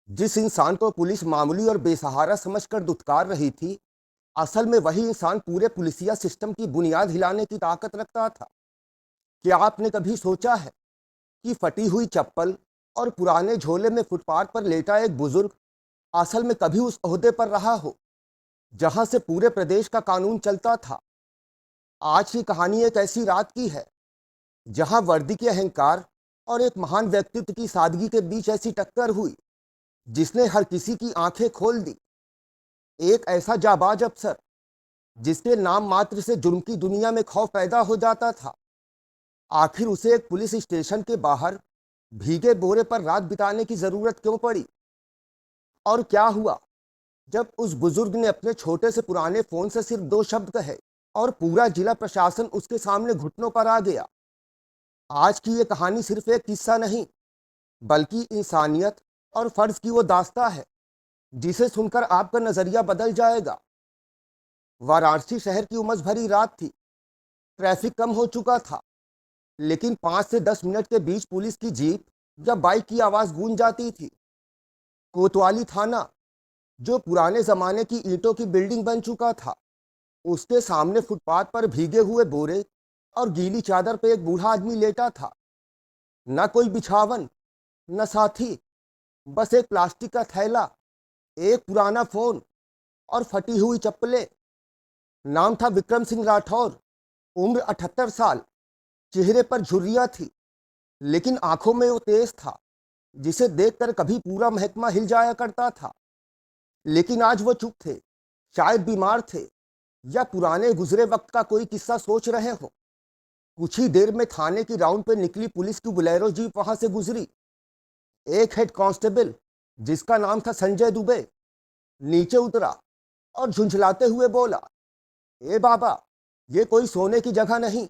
जिस इंसान को पुलिस मामूली और बेसहारा समझकर दुत्कार रही थी, असल में वही इंसान पूरे पुलिसिया सिस्टम की बुनियाद हिलाने की ताकत रखता था। क्या आपने कभी सोचा है कि फटी हुई चप्पल और पुराने झोले में फुटपाथ पर लेटा एक बुजुर्ग असल में कभी उस ओहदे पर रहा हो जहां से पूरे प्रदेश का कानून चलता था। आज की कहानी एक ऐसी रात की है जहां वर्दी के अहंकार और एक महान व्यक्तित्व की सादगी के बीच ऐसी टक्कर हुई जिसने हर किसी की आंखें खोल दी। एक ऐसा जाबाज अफसर जिसके नाम मात्र से जुर्म की दुनिया में खौफ पैदा हो जाता था, आखिर उसे एक पुलिस स्टेशन के बाहर भीगे बोरे पर रात बिताने की जरूरत क्यों पड़ी? और क्या हुआ जब उस बुजुर्ग ने अपने छोटे से पुराने फोन से सिर्फ दो शब्द कहे और पूरा जिला प्रशासन उसके सामने घुटनों पर आ गया? आज की ये कहानी सिर्फ एक किस्सा नहीं, बल्कि इंसानियत और फर्ज की वो दास्ता है जिसे सुनकर आपका नजरिया बदल जाएगा। वाराणसी शहर की उमस भरी रात थी। ट्रैफिक कम हो चुका था, लेकिन 5 से 10 मिनट के बीच पुलिस की जीप या बाइक की आवाज गूंज जाती थी। कोतवाली थाना, जो पुराने जमाने की ईंटों की बिल्डिंग बन चुका था, उसके सामने फुटपाथ पर भीगे हुए बोरे और गीली चादर पे एक बूढ़ा आदमी लेटा था। न कोई बिछावन, न साथी, बस एक प्लास्टिक का थैला, एक पुराना फोन और फटी हुई चप्पलें। नाम था विक्रम सिंह राठौर। उम्र 78 साल। चेहरे पर झुर्रियां थी, लेकिन आंखों में वो तेज था जिसे देखकर कभी पूरा महकमा हिल जाया करता था। लेकिन आज वो चुप थे, शायद बीमार थे या पुराने गुजरे वक्त का कोई किस्सा सोच रहे हो। कुछ ही देर में थाने की राउंड पे निकली पुलिस की बुलेरो जीप वहां से गुजरी। एक हेड कांस्टेबल जिसका नाम था संजय दुबे नीचे उतरा और झुंझलाते हुए बोला, ए बाबा, ये कोई सोने की जगह नहीं,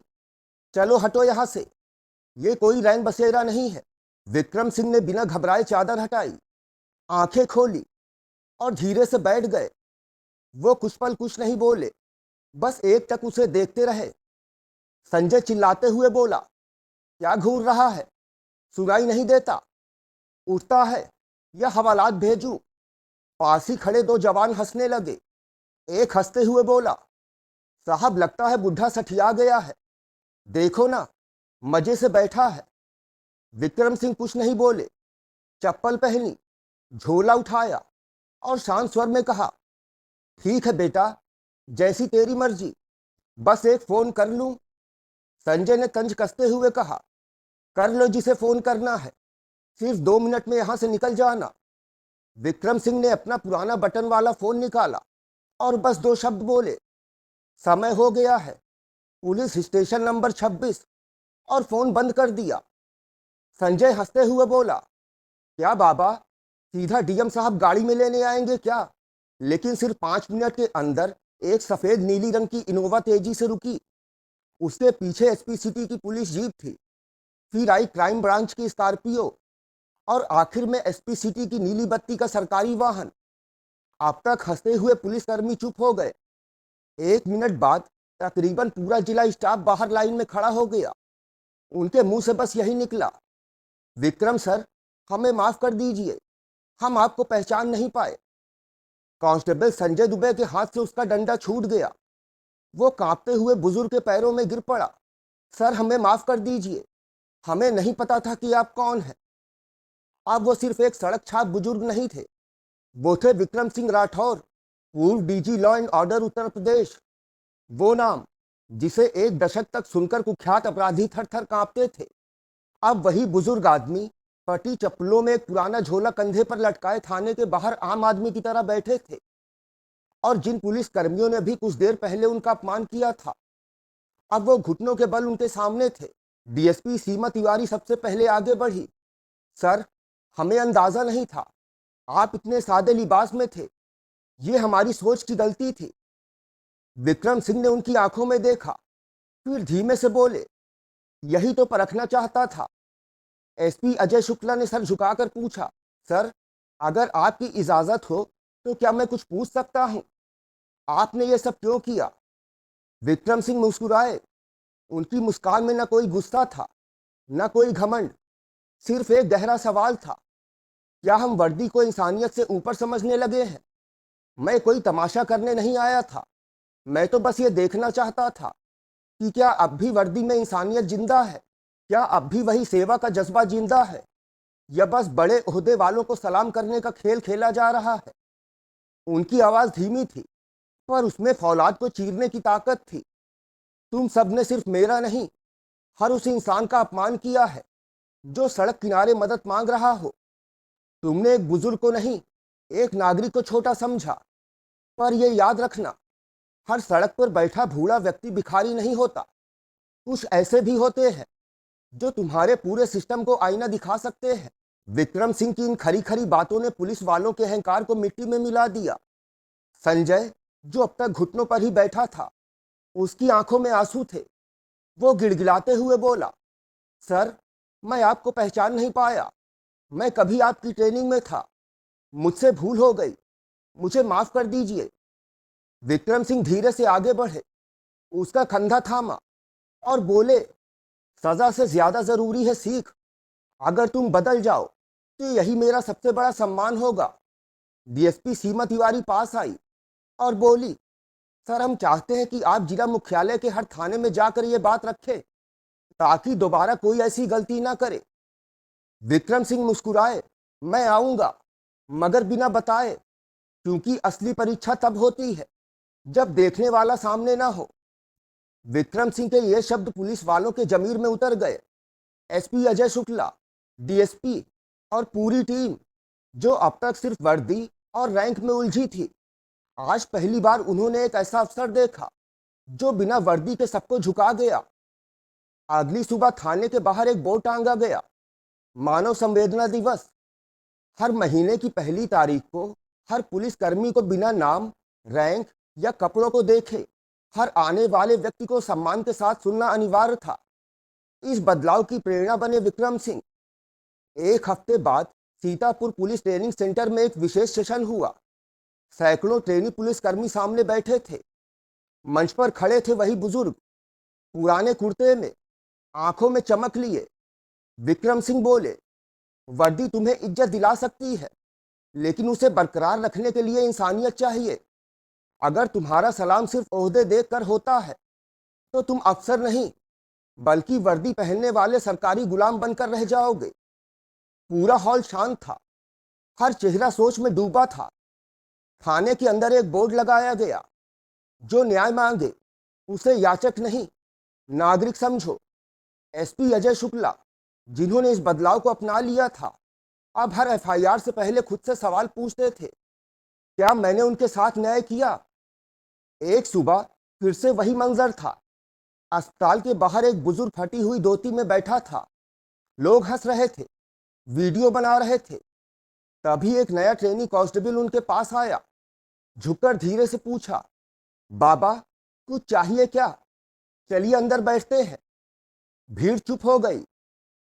चलो हटो यहां से। ये कोई रैन बसेरा नहीं है। विक्रम सिंह ने बिना घबराए चादर हटाई, आंखें खोली और धीरे से बैठ गए। वो कुछ पल कुछ नहीं बोले, बस एक टक उसे देखते रहे। संजय चिल्लाते हुए बोला, क्या घूर रहा है? सुनाई नहीं देता? उठता है या हवालात भेजूं? पास ही खड़े दो जवान हंसने लगे। एक हंसते हुए बोला, साहब लगता है बुढ़ा सठिया गया है, देखो ना, मजे से बैठा है। विक्रम सिंह कुछ नहीं बोले। चप्पल पहनी, झोला उठाया और शांत स्वर में कहा, ठीक है बेटा, जैसी तेरी मर्जी, बस एक फोन कर लूं? संजय ने तंज कसते हुए कहा, कर लो जिसे फोन करना है, सिर्फ 2 मिनट में यहां से निकल जाना। विक्रम सिंह ने अपना पुराना बटन वाला फोन निकाला और बस दो शब्द बोले, समय हो गया है, पुलिस स्टेशन नंबर 26, और फोन बंद कर दिया। संजय हंसते हुए बोला, क्या बाबा, सीधा डीएम साहब गाड़ी में लेने आएंगे क्या? लेकिन सिर्फ 5 मिनट के अंदर एक सफेद नीली रंग की इनोवा तेजी से रुकी। उसके पीछे एसपी सिटी की पुलिस जीप थी, फिर आई क्राइम ब्रांच की स्कॉर्पियो और आखिर में एसपी सिटी की नीली बत्ती का सरकारी वाहन। अब तक हंसते हुए पुलिसकर्मी चुप हो गए। 1 मिनट बाद तकरीबन पूरा जिला स्टाफ बाहर लाइन में खड़ा हो गया। उनके मुंह से बस यही निकला, विक्रम सर, हमें माफ कर दीजिए, हम आपको पहचान नहीं पाए। कांस्टेबल संजय दुबे के हाथ से उसका डंडा छूट गया। वो कांपते हुए बुजुर्ग के पैरों में गिर पड़ा। सर, हमें माफ कर दीजिए, हमें नहीं पता था कि आप कौन हैं। अब वो सिर्फ एक सड़क छाप बुजुर्ग नहीं थे, वो थे विक्रम सिंह राठौर, पूर्व DG law and order Uttar Pradesh. वो नाम जिसे एक दशक तक सुनकर कुख्यात अपराधी थर थर कांपते थे। अब वही बुजुर्ग आदमी फटी चप्पलों में एक पुराना झोला कंधे पर लटकाए थाने के बाहर आम आदमी की तरह बैठे थे। और जिन पुलिस कर्मियों ने भी कुछ देर पहले उनका अपमान किया था, अब वो घुटनों के बल उनके सामने थे। डीएसपी सीमा तिवारी सबसे पहले आगे बढ़ी। सर, हमें अंदाजा नहीं था आप इतने सादे लिबास में थे, ये हमारी सोच की गलती थी। विक्रम सिंह ने उनकी आंखों में देखा, फिर धीमे से बोले, यही तो परखना चाहता था। एसपी अजय शुक्ला ने सर झुकाकर पूछा, सर, अगर आपकी इजाजत हो तो क्या मैं कुछ पूछ सकता हूं? आपने ये सब क्यों किया? विक्रम सिंह मुस्कुराए। उनकी मुस्कान में न कोई गुस्सा था, न कोई घमंड, सिर्फ एक गहरा सवाल था। क्या हम वर्दी को इंसानियत से ऊपर समझने लगे हैं? मैं कोई तमाशा करने नहीं आया था। मैं तो बस ये देखना चाहता था कि क्या अब भी वर्दी में इंसानियत जिंदा है? क्या अब भी वही सेवा का जज्बा जिंदा है, या बस बड़े ओहदे वालों को सलाम करने का खेल खेला जा रहा है? उनकी आवाज धीमी थी, पर उसमें फौलाद को चीरने की ताकत थी। तुम सबने सिर्फ मेरा नहीं, हर उस इंसान का अपमान किया है जो सड़क किनारे मदद मांग रहा हो। तुमने एक बुजुर्ग को नहीं, एक नागरिक को छोटा समझा। पर यह याद रखना, हर सड़क पर बैठा बूढ़ा व्यक्ति भिखारी नहीं होता। कुछ ऐसे भी होते हैं जो तुम्हारे पूरे सिस्टम को आईना दिखा सकते हैं। विक्रम सिंह की इन खरी खरी बातों ने पुलिस वालों के अहंकार को मिट्टी में मिला दिया। संजय, जो अब तक घुटनों पर ही बैठा था, उसकी आंखों में आंसू थे। वो गिड़गिड़ाते हुए बोला, सर, मैं आपको पहचान नहीं पाया। मैं कभी आपकी ट्रेनिंग में था। मुझसे भूल हो गई। मुझे माफ कर दीजिए। विक्रम सिंह धीरे से आगे बढ़े, उसका कंधा थामा और बोले, सजा से ज्यादा जरूरी है सीख। अगर तुम बदल जाओ तो यही मेरा सबसे बड़ा सम्मान होगा। डीएसपी सीमा तिवारी पास आई और बोली, सर, हम चाहते हैं कि आप जिला मुख्यालय के हर थाने में जाकर ये बात रखें ताकि दोबारा कोई ऐसी गलती ना करे। विक्रम सिंह मुस्कुराए, मैं आऊंगा, मगर बिना बताए, क्योंकि असली परीक्षा तब होती है जब देखने वाला सामने ना हो। विक्रम सिंह के ये शब्द पुलिस वालों के जमीर में उतर गए। एसपी अजय शुक्ला, डीएसपी और पूरी टीम, जो अब तक सिर्फ वर्दी और रैंक में उलझी थी, आज पहली बार उन्होंने एक ऐसा अफसर देखा जो बिना वर्दी के सबको झुका गया। अगली सुबह थाने के बाहर एक बोर्ड टांगा गया, मानव संवेदना दिवस। हर महीने की पहली तारीख को हर पुलिसकर्मी को बिना नाम, रैंक या कपड़ों को देखे हर आने वाले व्यक्ति को सम्मान के साथ सुनना अनिवार्य था। इस बदलाव की प्रेरणा बने विक्रम सिंह। एक हफ्ते बाद सीतापुर पुलिस ट्रेनिंग सेंटर में एक विशेष सेशन हुआ। सैकड़ों ट्रेनी पुलिसकर्मी सामने बैठे थे। मंच पर खड़े थे वही बुजुर्ग, पुराने कुर्ते में, आंखों में चमक लिए। विक्रम सिंह बोले, वर्दी तुम्हें इज्जत दिला सकती है, लेकिन उसे बरकरार रखने के लिए इंसानियत चाहिए। अगर तुम्हारा सलाम सिर्फ ओहदे देखकर होता है तो तुम अफसर नहीं, बल्कि वर्दी पहनने वाले सरकारी गुलाम बनकर रह जाओगे। पूरा हॉल शांत था, हर चेहरा सोच में डूबा था। थाने के अंदर एक बोर्ड लगाया गया, जो न्याय मांगे उसे याचक नहीं, नागरिक समझो। एसपी अजय शुक्ला, जिन्होंने इस बदलाव को अपना लिया था, अब हर एफआईआर से पहले खुद से सवाल पूछते थे, क्या मैंने उनके साथ न्याय किया? एक सुबह फिर से वही मंजर था। अस्पताल के बाहर एक बुजुर्ग फटी हुई धोती में बैठा था। लोग हंस रहे थे, वीडियो बना रहे थे। तभी एक नया ट्रेनी कांस्टेबल उनके पास आया, झुककर धीरे से पूछा, बाबा, कुछ चाहिए क्या? चलिए अंदर बैठते हैं। भीड़ चुप हो गई।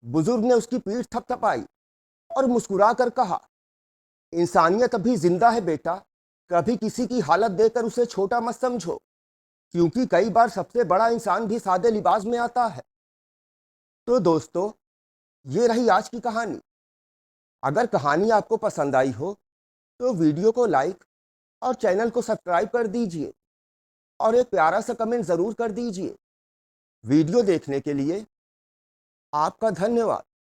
बुजुर्ग ने उसकी पीठ थपथपाई और मुस्कुराकर कहा, इंसानियत अभी जिंदा है बेटा। कभी किसी की हालत देखकर उसे छोटा मत समझो, क्योंकि कई बार सबसे बड़ा इंसान भी सादे लिबास में आता है। तो दोस्तों, ये रही आज की कहानी। अगर कहानी आपको पसंद आई हो तो वीडियो को लाइक और चैनल को सब्सक्राइब कर दीजिए और एक प्यारा सा कमेंट ज़रूर कर दीजिए। वीडियो देखने के लिए आपका धन्यवाद।